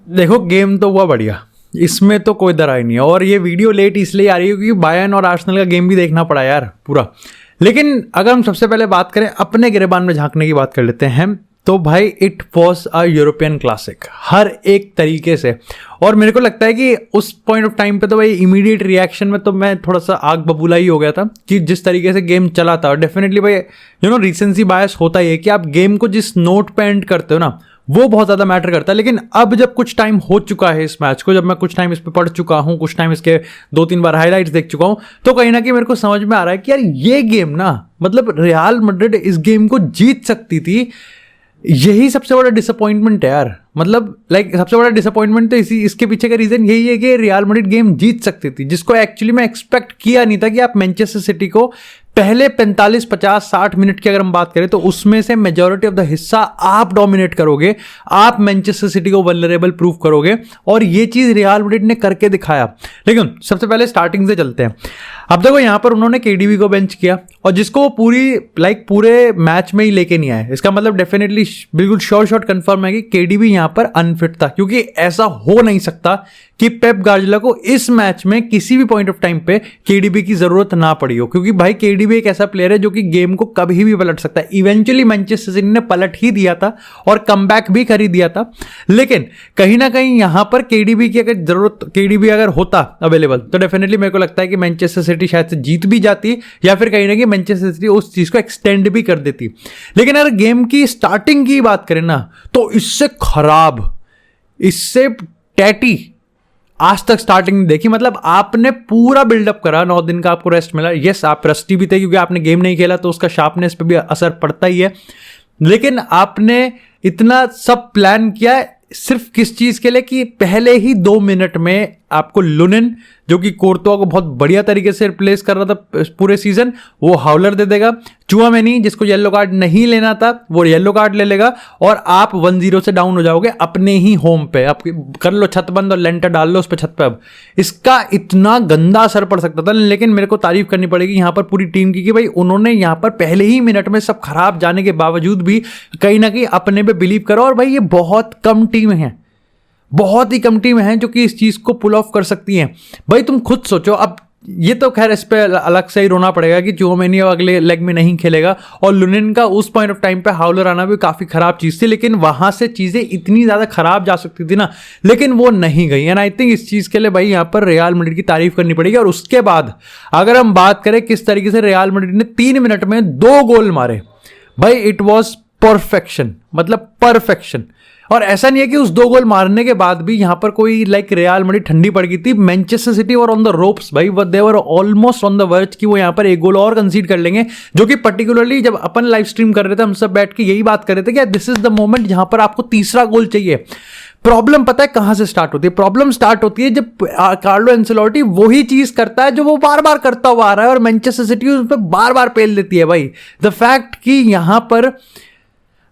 देखो गेम तो हुआ बढ़िया, इसमें तो कोई दरार नहीं है। और ये वीडियो लेट इसलिए आ रही है क्योंकि बायर्न और आर्सेनल का गेम भी देखना पड़ा यार पूरा। लेकिन अगर हम सबसे पहले बात करें अपने गिरेबान में झांकने की बात कर लेते हैं, तो भाई it was a European classic हर एक तरीके से। और मेरे को लगता है कि उस पॉइंट ऑफ टाइम पे तो भाई इमीडिएट रिएक्शन में तो मैं थोड़ा सा आग बबूला ही हो गया था कि जिस तरीके से गेम चला था। और डेफिनेटली भाई रीसेंसी बायस होता ही है कि आप गेम को जिस नोट पे एंड करते हो ना, वो बहुत ज़्यादा मैटर करता है। लेकिन अब जब कुछ टाइम हो चुका है इस मैच को, जब मैं कुछ टाइम इस पर पढ़ चुका हूँ, कुछ टाइम इसके 2-3 बार हाईलाइट्स देख चुका हूँ, तो कहीं ना कहीं मेरे को समझ में आ रहा है कि यार ये गेम ना, मतलब रियल मैड्रिड इस गेम को जीत सकती थी। यही सबसे बड़ा डिसअपॉइंटमेंट है यार। मतलब सबसे बड़ा डिसअपॉइंटमेंट तो इसके पीछे का रीजन यही है कि रियल मैड्रिड गेम जीत सकती थी, जिसको एक्चुअली मैं एक्सपेक्ट किया नहीं था कि आप मैनचेस्टर सिटी को पहले 45, 50, 60 मिनट की अगर हम बात करें तो उसमें से मेजॉरिटी ऑफ द हिस्सा आप डोमिनेट करोगे, आप मैनचेस्टर सिटी को वल्नरेबल प्रूव करोगे। और ये चीज रियल मैड्रिड ने करके दिखाया। लेकिन सबसे पहले स्टार्टिंग से चलते हैं। अब देखो यहाँ पर उन्होंने केडीबी को बेंच किया और जिसको पूरे मैच में ही लेके नहीं आए। इसका मतलब डेफिनेटली बिल्कुल शॉर्ट कंफर्म है कि केडीबी यहाँ पर अनफिट था, क्योंकि ऐसा हो नहीं सकता कि पेप गार्डियोला को इस मैच में किसी भी पॉइंट ऑफ टाइम पे केडीबी की जरूरत ना पड़ी हो, क्योंकि भाई केडीबी एक ऐसा प्लेयर है जो कि गेम को कभी भी पलट सकता है। इवेंचुअली मैनचेस्टर सिटी ने पलट ही दिया था और कमबैक भी खरीद दिया था। लेकिन कहीं ना कहीं यहां पर केडीबी की अगर जरूरत, केडीबी अगर होता अवेलेबल, तो डेफिनेटली मेरे को लगता है कि मैनचेस्टर सिटी शायद से जीत भी जाती, या फिर कहीं ना कहीं मैनचेस्टर सिटी उस चीज को एक्सटेंड भी कर देती। लेकिन अगर गेम की स्टार्टिंग की बात करें ना, तो इससे खराब, इससे टैटी आज तक स्टार्टिंग नहीं देखी। मतलब आपने पूरा बिल्डअप करा, 9 दिन का आपको रेस्ट मिला। यस, आप रस्टी भी थे क्योंकि आपने गेम नहीं खेला, तो उसका शार्पनेस पे भी असर पड़ता ही है। लेकिन आपने इतना सब प्लान किया सिर्फ किस चीज के लिए कि पहले ही 2 मिनट में आपको लुनिन, जो कि कोर्तुआ को बहुत बढ़िया तरीके से रिप्लेस कर रहा था पूरे सीजन, वो हाउलर दे देगा। चुआमेनी, जिसको येलो कार्ड नहीं लेना था, वो येलो कार्ड ले लेगा और आप 1-0 से डाउन हो जाओगे अपने ही होम पे। आप कर लो छत बंद और लेंटर डाल लो उस पर छत पे। अब इसका इतना गंदा असर पड़ सकता था। लेकिन मेरे को तारीफ करनी पड़ेगी यहाँ पर पूरी टीम की कि भाई उन्होंने यहाँ पर पहले ही मिनट में सब खराब जाने के बावजूद भी कहीं ना कहीं अपने पे बिलीव करो। और भाई ये बहुत कम टीम है, बहुत ही कम टीम है जो कि इस चीज को पुल ऑफ कर सकती हैं। भाई तुम खुद सोचो। अब ये तो खैर इस पे अलग से ही रोना पड़ेगा कि चुआमेनी अगले लेग में नहीं खेलेगा, और लुनिन का उस पॉइंट ऑफ टाइम पे हाउलर आना भी काफी खराब चीज थी। लेकिन वहां से चीजें इतनी ज्यादा खराब जा सकती थी ना, लेकिन वो नहीं गई। एंड आई थिंक इस चीज के लिए भाई यहाँ पर रियल मैड्रिड की तारीफ करनी पड़ेगी। और उसके बाद अगर हम बात करें किस तरीके से रियल मैड्रिड ने 3 मिनट में 2 गोल मारे, भाई इट वॉज परफेक्शन, मतलब परफेक्शन। और ऐसा नहीं है कि उस 2 गोल मारने के बाद भी यहां पर कोई रियल मैड्रिड ठंडी पड़ गई थी। मैनचेस्टर सिटी और ऑन द रोप्स भाई, they were almost on the verge कि वो यहां पर 1 गोल और कंसीड कर लेंगे। जो कि पर्टिकुलरली जब अपन लाइव स्ट्रीम कर रहे थे, हम सब बैठ के यही बात कर रहे थे कि दिस इज द मोमेंट जहां पर आपको तीसरा गोल चाहिए। प्रॉब्लम पता है कहां से स्टार्ट होती है? प्रॉब्लम स्टार्ट होती है जब कार्लो एंसेलोटी वही चीज करता है जो वो बार बार करता हुआ आ रहा है, और मैनचेस्टर सिटी उस पर बार बार पेल देती है। भाई द फैक्ट कि यहां पर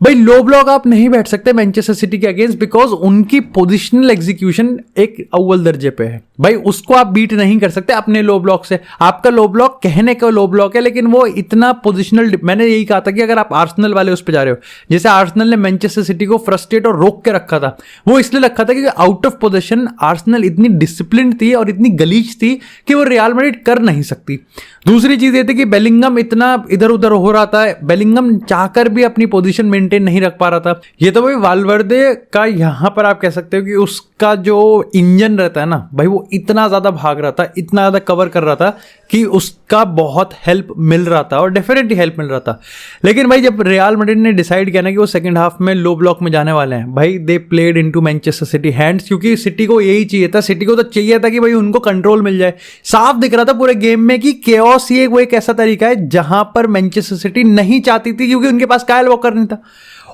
भाई लो ब्लॉक आप नहीं बैठ सकते मैनचेस्टर सिटी के अगेंस्ट, बिकॉज उनकी पोजिशनल एग्जीक्यूशन एक अव्वल दर्जे पे है। भाई उसको आप बीट नहीं कर सकते अपने लो ब्लॉक से। आपका लो ब्लॉक कहने का लो ब्लॉक है, लेकिन वो इतना पोजिशनल, मैंने यही कहा था कि अगर आप आर्सेनल वाले उस पर जा रहे हो, जैसे आर्सेनल ने मैनचेस्टर सिटी को फ्रस्ट्रेट और रोक के रखा था, वो इसलिए रखा था क्योंकि आउट ऑफ पोजीशन आर्सेनल इतनी डिसिप्लिन थी और इतनी गलीज थी कि वो रियल मैड्रिड कर नहीं सकती। दूसरी चीज ये थी कि बेलिंगम इतना इधर उधर हो रहा था, बेलिंगम चाहकर भी अपनी पोजीशन मेंटेन नहीं रख पा रहा था। ये तो भाई वाल्वर्दे का यहां पर आप कह सकते हो कि उसका जो इंजन रहता है ना भाई, वो इतना ज्यादा भाग रहा था, इतना ज्यादा कवर कर रहा था कि उसका बहुत हेल्प मिल रहा था, और डेफिनेटली हेल्प मिल रहा था। लेकिन भाई जब रियल मैड्रिड ने डिसाइड किया ना कि वो सेकंड हाफ में लो ब्लॉक में जाने वाले हैं, भाई they played into Manchester city hands, क्योंकि सिटी को यही चाहिए था। सिटी को तो चाहिए था कि भाई उनको कंट्रोल मिल जाए। साफ दिख रहा था पूरे गेम में कि केओस ये वो एक ऐसा तरीका है जहां पर मैनचेस्टर सिटी नहीं चाहती थी, क्योंकि उनके पास कायल वॉकर नहीं था।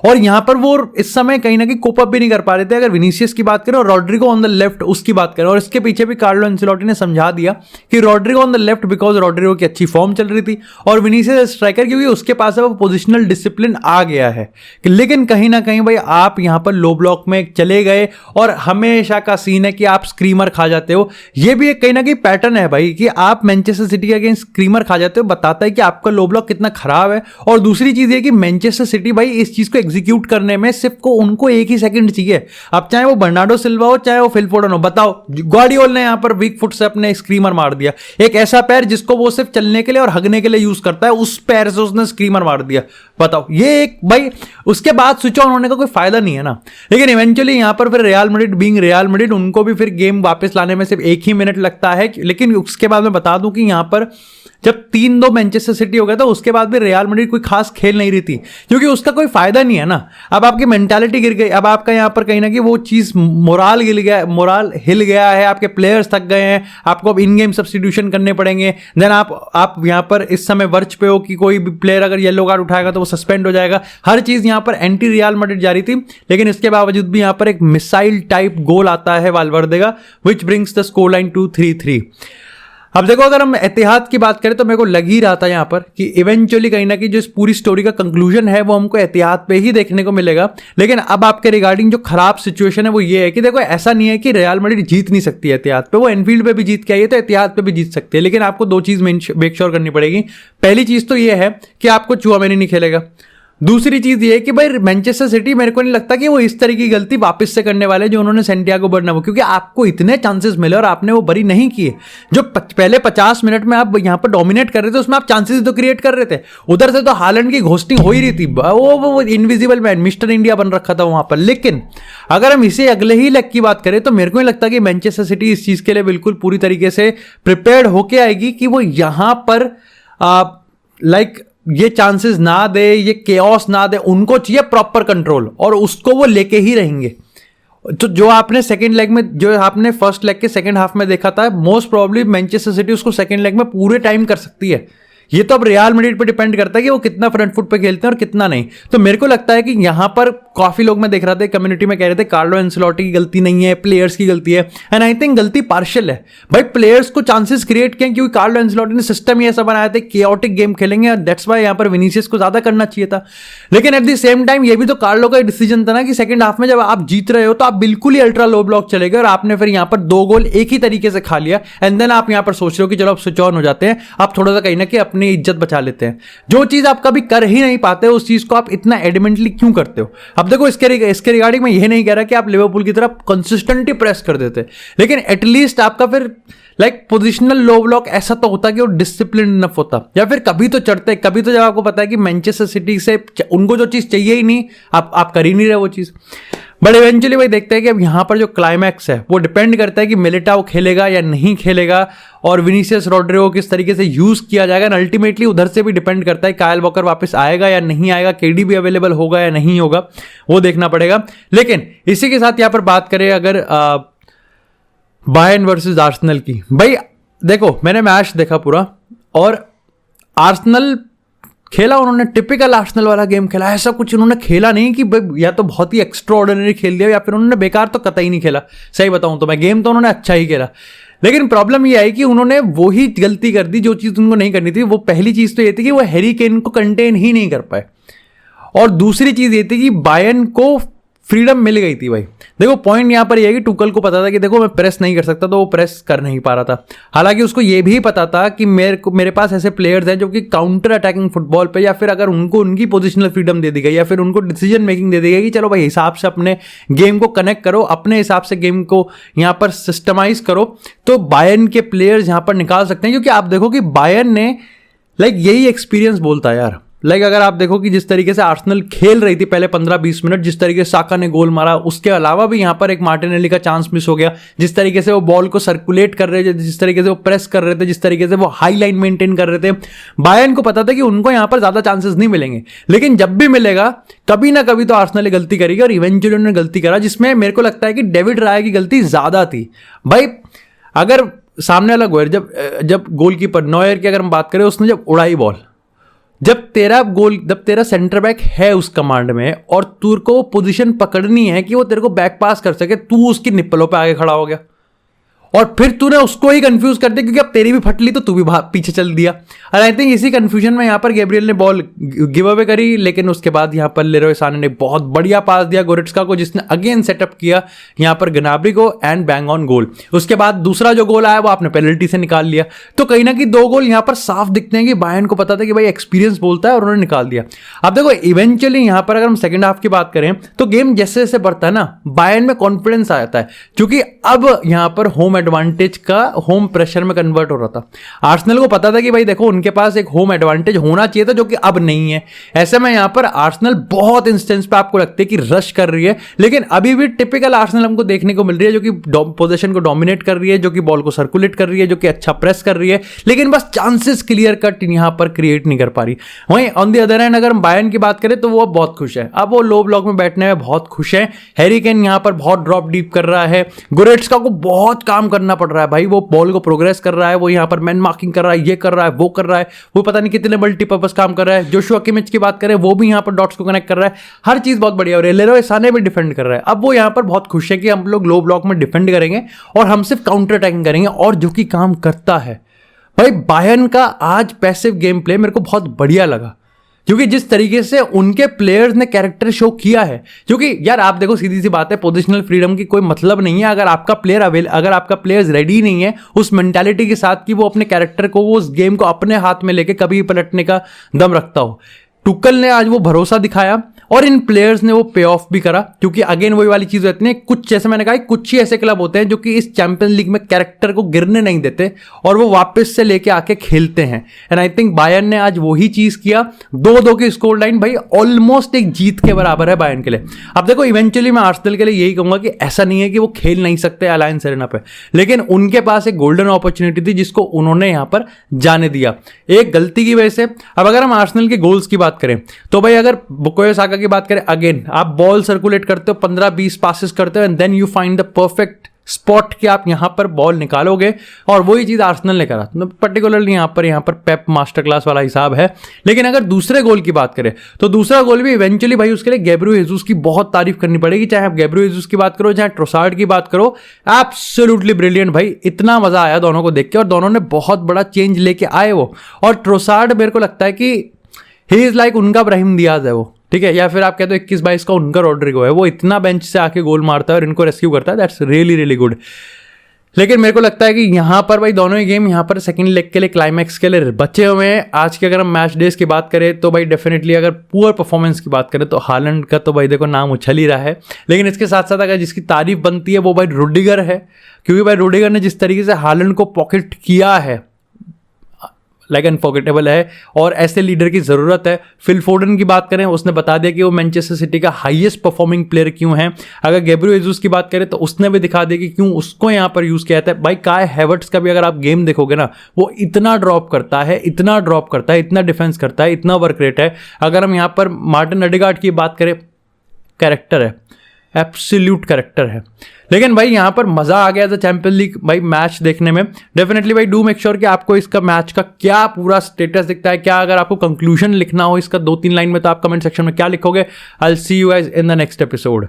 और यहां पर वो इस समय कहीं ना कहीं कोप अप भी नहीं कर पा रहे थे। अगर विनीसियस की बात करें और रॉड्रिगो ऑन द लेफ्ट उसकी बात करें, और इसके पीछे भी कार्लो एंसेलोटी ने समझा दिया कि Rodrigo on the left because Rodrigo की अच्छी फॉर्म चल रही थी, और विनीसियस स्ट्राइकर क्योंकि उसके पास वो पोजिशनल डिसिप्लिन आ गया है। लेकिन कहीं ना कहीं भाई आप यहां पर लो ब्लॉक में चले गए, और हमेशा का सीन है कि आप स्क्रीमर खा जाते हो। ये भी एक कहीं ना कहीं पैटर्न है भाई कि आप मैनचेस्टर सिटी के अगेंस्ट स्क्रीमर खा जाते हो, बताता है कि आपका लो ब्लॉक कितना खराब है। और दूसरी चीज ये कि मैनचेस्टर सिटी भाई इस चीज को एग्जीक्यूट करने में सिर्फ को उनको एक ही सेकंड चाहिए। अब चाहे वो बर्नार्डो सिल्वा हो चाहे वो फिल फोडन हो, बताओ गार्डियोल ने यहां पर वीक फुट से अपने स्क्रीमर मार दिया। एक ऐसा पैर जिसको वो सिर्फ चलने के लिए और हगने के लिए यूज करता है, उस पैर से उसने स्क्रीमर मार दिया। बताओ ये एक भाई, उसके बाद स्विच ऑन होने का कोई फायदा नहीं है ना। लेकिन इवेंचुअली यहां पर फिर real Madrid being real Madrid, उनको भी फिर गेम वापस लाने में सिर्फ 1 ही मिनट लगता है। लेकिन उसके बाद मैं बता दूं कि यहां पर जब 3-2 मैनचेस्टर सिटी हो गया था, उसके बाद भी रियल मैड्रिड कोई खास खेल नहीं रही थी, क्योंकि उसका कोई फायदा नहीं है ना। अब आपकी मेंटालिटी गिर गई, अब आपका यहां पर कहीं ना कहीं वो चीज मोराल हिल गया है, आपके प्लेयर्स थक गए हैं, आपको अब इन गेम सब्स्टिट्यूशन करने पड़ेंगे। देन आप यहां पर इस समय वर्च पे हो कि कोई भी प्लेयर अगर येलो कार्ड उठाएगा तो वो सस्पेंड हो जाएगा। हर चीज यहां पर एंटी रियल मैड्रिड जा रही थी, लेकिन इसके बावजूद भी यहां पर एक मिसाइल टाइप गोल आता है वालवर्दे का, which brings the score line to 3-3। अब देखो, अगर हम एतिहाद की बात करें तो मेरे को लग ही रहा था यहां पर कि इवेंचुअली कहीं ना कहीं जो इस पूरी स्टोरी का कंक्लूजन है वो हमको एतिहाद पे ही देखने को मिलेगा। लेकिन अब आपके रिगार्डिंग जो खराब सिचुएशन है वो ये है कि देखो, ऐसा नहीं है कि रियल मैड्रिड जीत नहीं सकती है एतिहाद पे, वो एनफील्ड पे भी जीत के आई है तो एतिहाद पे भी जीत सकती है। लेकिन आपको 2 चीज मेक श्योर करनी पड़ेगी। पहली चीज तो ये है कि आपको चुआमेनी नहीं खेलेगा। दूसरी चीज ये है कि भाई मैनचेस्टर सिटी, मेरे को नहीं लगता कि वो इस तरह की गलती वापस से करने वाले जो उन्होंने सैंटियागो बर्नाब्यू, क्योंकि आपको इतने चांसेस मिले और आपने वो बरी नहीं किए। जो पहले 50 मिनट में आप यहां पर डोमिनेट कर रहे थे, उसमें आप चांसेस तो क्रिएट कर रहे थे। उधर से तो हालैंड की घोस्टिंग हो ही रही थी, वो इनविजिबल मैन, मिस्टर इंडिया बन रखा था वहां पर। लेकिन अगर हम इसे अगले ही लेग की बात करें तो मेरे को नहीं लगता कि मैनचेस्टर सिटी इस चीज के लिए बिल्कुल पूरी तरीके से प्रिपेयर्ड होके आएगी कि वो यहां पर ये चांसेस ना दे, ये केओस ना दे। उनको चाहिए प्रॉपर कंट्रोल और उसको वो लेके ही रहेंगे। तो जो आपने सेकंड लेग में, जो आपने फर्स्ट लेग के सेकंड हाफ में देखा था, मोस्ट प्रोबेबली मैनचेस्टर सिटी उसको सेकंड लेग में पूरे टाइम कर सकती है। ये तो अब रियल मैड्रिड पे डिपेंड करता है कि वो कितना फ्रंट फुट पे खेलते हैं और कितना नहीं। तो मेरे को लगता है कि यहां पर काफी लोग मैं देख रहा था कम्युनिटी में कह रहे थे कार्लो एंसेलोटी की गलती नहीं है, प्लेयर्स की गलती है। एंड आई थिंक गलती पार्शियल है भाई। प्लेयर्स को चांसेस क्रिएट किए क्योंकि कार्लो एंसेलोटी ने सिस्टम ही ऐसा बनाया था, केओटिक गेम खेलेंगे, दैट्स वाई यहां पर विनीसियस को ज्यादा करना चाहिए था। लेकिन एट द सेम टाइम ये भी तो कार्लो का डिसीजन था ना कि सेकंड हाफ में जब आप जीत रहे हो तो आप बिल्कुल ही अल्ट्रा लो ब्लॉक चले गए और आपने फिर यहां पर 2 गोल एक ही तरीके से खा लिया। एंड देन आप यहां पर सोच रहे हो कि चलो आप स्विच ऑन हो जाते हैं, आप थोड़ा सा कहीं ना कहीं अपनी इज्जत बचा लेते हैं। जो चीज आप कभी कर ही नहीं पाते उस चीज को आप इतना एडमेंटली क्यों करते हो? अब देखो, इसके रिगार्डिंग में यह नहीं कह रहा कि आप लिवरपूल की तरफ कंसिस्टेंटली प्रेस कर देते, लेकिन एटलीस्ट आपका फिर पोजिशनल लो ब्लॉक ऐसा तो होता कि वो डिसिप्लिन इनफ होता, या फिर कभी तो चढ़ते। कभी तो जब आपको पता है कि मैनचेस्टर सिटी से उनको जो चीज चाहिए ही नहीं, आप कर ही नहीं रहे वो चीज। बट इवेंचुअली भाई देखते हैं कि अब यहां पर जो क्लाइमैक्स है वो डिपेंड करता है कि मिलिटाओ खेलेगा या नहीं खेलेगा और विनीसियस रोड्रिगो किस तरीके से यूज किया जाएगा। अल्टीमेटली उधर से भी डिपेंड करता है काइल वॉकर वापस आएगा या नहीं आएगा, केडी भी अवेलेबल होगा या नहीं होगा, वो देखना पड़ेगा। लेकिन इसी के साथ यहां पर बात करें अगर बायर्न वर्सेस आर्सेनल की, भाई देखो मैंने मैच देखा पूरा और आर्सेनल खेला, उन्होंने टिपिकल आर्सेनल वाला गेम खेला। ऐसा कुछ उन्होंने खेला नहीं कि या तो बहुत ही एक्स्ट्राऑर्डिनरी खेल दिया या फिर उन्होंने बेकार तो कतई नहीं खेला। सही बताऊं तो मैं, गेम तो उन्होंने अच्छा ही खेला। लेकिन प्रॉब्लम ये आई कि उन्होंने वो ही गलती कर दी जो चीज उनको नहीं करनी थी। वो पहली चीज तो ये थी कि वो हैरी केन को कंटेन ही नहीं कर पाए, और दूसरी चीज ये थी कि बायर्न को फ्रीडम मिल गई थी। भाई देखो, पॉइंट यहां पर यह है कि टुकल को पता था कि देखो मैं प्रेस नहीं कर सकता, तो वो प्रेस कर नहीं पा रहा था। हालांकि उसको यह भी पता था कि मेरे पास ऐसे प्लेयर्स हैं जो कि काउंटर अटैकिंग फुटबॉल पे, या फिर अगर उनको उनकी पोजिशनल फ्रीडम दे दी गई या फिर उनको डिसीजन मेकिंग दे दी गई कि चलो भाई हिसाब से अपने गेम को कनेक्ट करो, अपने हिसाब से गेम को यहां पर सिस्टमाइज करो, तो बायर्न के प्लेयर्स यहां पर निकाल सकते हैं। क्योंकि आप देखो कि बायर्न ने यही एक्सपीरियंस बोलता है यार। अगर आप देखो कि जिस तरीके से आर्सेनल खेल रही थी पहले 15-20 मिनट, जिस तरीके से साका ने गोल मारा, उसके अलावा भी यहां पर एक मार्टिनेली का चांस मिस हो गया, जिस तरीके से वो बॉल को सर्कुलेट कर रहे थे, जिस तरीके से वो प्रेस कर रहे थे, जिस तरीके से वो हाई लाइन मेंटेन कर रहे थे, बायर्न को पता था कि उनको यहां पर ज्यादा चांसेस नहीं मिलेंगे। लेकिन जब भी मिलेगा कभी ना कभी तो आर्सेनल ने गलती करेगी, और इवेंचुअली उन्होंने गलती करा, जिसमें मेरे को लगता है कि डेविड राय की गलती ज्यादा थी। भाई अगर सामने वाला गोल, जब गोलकीपर नॉयर की अगर हम बात करें, उसने जब उड़ाई बॉल, जब तेरा सेंटर बैक है उस कमांड में और तुर को पोजीशन पकड़नी है कि वो तेरे को बैक पास कर सके, तू उसकी निप्पलों पे आगे खड़ा हो गया और फिर तूने उसको ही कंफ्यूज कर दिया क्योंकि अब तेरी भी फट ली तो तू भी पीछे चल दिया। और आई थिंक इसी कंफ्यूजन में यहाँ पर गैब्रियल ने बॉल गिव अवे करी, लेकिन उसके बाद यहाँ पर लेरोय साने ने बहुत बढ़िया पास दिया गोरेट्स्का को, जिसने अगेन सेटअप किया यहाँ पर ग्नाब्री को एंड बैंग ऑन गोल। उसके बाद दूसरा जो गोल आया वो आपने पेनल्टी से निकाल लिया। तो कहीं ना कहीं 2 गोल यहाँ पर साफ दिखते हैं कि बायर्न को पता था कि भाई एक्सपीरियंस बोलता है और उन्होंने निकाल दिया। अब देखो इवेंचुअली यहाँ पर अगर हम सेकंड हाफ की बात करें तो गेम जैसे जैसे बढ़ता है ना, बायर्न में कॉन्फिडेंस आ जाता है क्योंकि अब यहाँ पर होम एडवांटेज का होम प्रेशर में कन्वर्ट हो रहा था। आर्सेनल को पता था कि भाई देखो उनके पास एक होम एडवांटेज होना चाहिए था जो कि अब नहीं है। ऐसे में यहाँ पर आर्सेनल बहुत इंस्टेंस पे आपको लगता है कि रश कर रही है, लेकिन अभी भी टिपिकल आर्सेनल हमको देखने को मिल रही है जो कि पोजीशन को डोमिनेट कर रही है, जो कि बॉल को सर्कुलेट कर रही है, जो कि अच्छा प्रेस कर रही है, लेकिन बस चांसेस क्लियर कट यहाँ पर क्रिएट नहीं कर पा रही। वहीं ऑन द अदर हैंड अगर हम बायर्न की बात करें तो वो बहुत खुश है, अब वो लो ब्लॉक में बैठने में बहुत खुश है। हैरी केन यहाँ पर बहुत ड्रॉप डीप कर रहा है, गोरेट्स्का को बहुत काम करना पड़ रहा है भाई, वो बॉल को प्रोग्रेस कर रहा है, वो यहाँ पर मैन मार्किंग कर रहा है, ये कर रहा है, वो कर रहा है, वो पता नहीं कितने मल्टीपर्पज काम कर रहा है। जोशुआ किमिच की बात करें वो भी यहाँ पर डॉट्स को कनेक्ट कर रहा है, हर चीज बहुत बढ़िया हो रही है। लेरोय साने भी डिफेंड कर रहा है। अब वो यहाँ पर बहुत खुश है कि हम लोग लो ब्लॉक में डिफेंड करेंगे और हम सिर्फ काउंटर अटैकिंग करेंगे, और जो कि काम करता है भाई। बायर्न का आज पैसिव गेम प्ले मेरे को बहुत बढ़िया लगा क्योंकि जिस तरीके से उनके प्लेयर्स ने कैरेक्टर शो किया है, क्योंकि यार आप देखो सीधी सी बात है, पोजिशनल फ्रीडम की कोई मतलब नहीं है अगर आपका प्लेयर रेडी नहीं है उस मेंटालिटी के साथ कि वो अपने कैरेक्टर को, वो उस गेम को अपने हाथ में लेके कभी पलटने का दम रखता हो। टुकल ने आज वो भरोसा दिखाया और इन प्लेयर्स ने वो पे ऑफ भी करा, क्योंकि अगेन वही वाली चीज रहती है, कुछ जैसे मैंने कहा कुछ ही ऐसे क्लब होते हैं जो कि इस चैंपियंस लीग में कैरेक्टर को गिरने नहीं देते और वो वापस से लेके आके खेलते हैं। एंड आई थिंक बायर्न ने आज वही चीज किया। 2-2 की स्कोर लाइन भाई ऑलमोस्ट एक जीत के बराबर है बायर्न के लिए। अब देखो इवेंचुअली मैं आर्सेनल के लिए यही कहूंगा कि ऐसा नहीं है कि वो खेल नहीं सकते अलायंस एरेना पे, लेकिन उनके पास एक गोल्डन अपॉर्चुनिटी थी जिसको उन्होंने यहां पर जाने दिया एक गलती की वजह से। अब अगर हम आर्सेनल के गोल्स की बात करें तो भाई अगर बुकायो साका की बात करें, अगेन आप बॉल सर्कुलेट करते हो, 15-20 पासेस करते हो and then you find the perfect spot कि आप यहां पर बॉल निकालोगे, और वही चीज आर्सेनल ने करा। तो पर्टिकुलरली यहां पर पेप मास्टर क्लास वाला हिसाब है। लेकिन अगर दूसरे गोल की बात करें तो दूसरा गोल भी इवेंचुअली भाई उसके लिए गैब्रियल जेसूस की बहुत तारीफ करनी पड़ेगी, चाहे आप गैब्रियल जेसूस की बात करो चाहे ट्रोसार्ड की बात करो। एब्सोल्युटली ब्रिलियंट भाई, इतना मजा आया दोनों को देख के, और दोनों ने बहुत बड़ा चेंज लेके आए वो। और ट्रोसार्ड मेरे को लगता है कि ही इज लाइक उनका ब्राहिम दियाज है वो, ठीक है, या फिर आप कहते हो 21-22 का उनका रॉड्रिगो है। वो इतना बेंच से आके गोल मारता है और इनको रेस्क्यू करता है, दैट्स रियली रियली गुड। लेकिन मेरे को लगता है कि यहाँ पर भाई दोनों ही गेम यहाँ पर सेकंड लेग के लिए, क्लाइमैक्स के लिए बचे हुए हैं। आज की अगर हम मैच डेज की बात करें तो भाई डेफिनेटली अगर पुअर परफॉर्मेंस की बात करें तो हालैंड का तो भाई देखो नाम उछल ही रहा है, लेकिन इसके साथ साथ अगर जिसकी तारीफ बनती है वो भाई रुडिगर है, क्योंकि भाई रुडिगर ने जिस तरीके से हालैंड को पॉकेट किया है लाइक अनफॉरगेटेबल है, और ऐसे लीडर की जरूरत है। फिल फोर्डन की बात करें, उसने बता दिया कि वो मैनचेस्टर सिटी का हाईएस्ट परफॉर्मिंग प्लेयर क्यों है। अगर गैब्रियल जेसूस की बात करें तो उसने भी दिखा दिया कि क्यों उसको यहाँ पर यूज किया था। भाई काय हैवर्ट्स का भी अगर आप गेम देखोगे ना, वो इतना ड्रॉप करता है, इतना डिफेंस करता है, इतना वर्क रेट है। अगर हम यहाँ पर मार्टिन अडेगार्ड की बात करें, कैरेक्टर है, एब्सोल्यूट कैरेक्टर है। लेकिन भाई यहाँ पर मजा आ गया था चैंपियंस लीग भाई मैच देखने में। डेफिनेटली भाई डू मेक श्योर कि आपको इसका मैच का क्या पूरा स्टेटस दिखता है, क्या अगर आपको कंक्लूजन लिखना हो इसका 2-3 लाइन में तो आप कमेंट सेक्शन में क्या लिखोगे। I will see you guys in the next episode.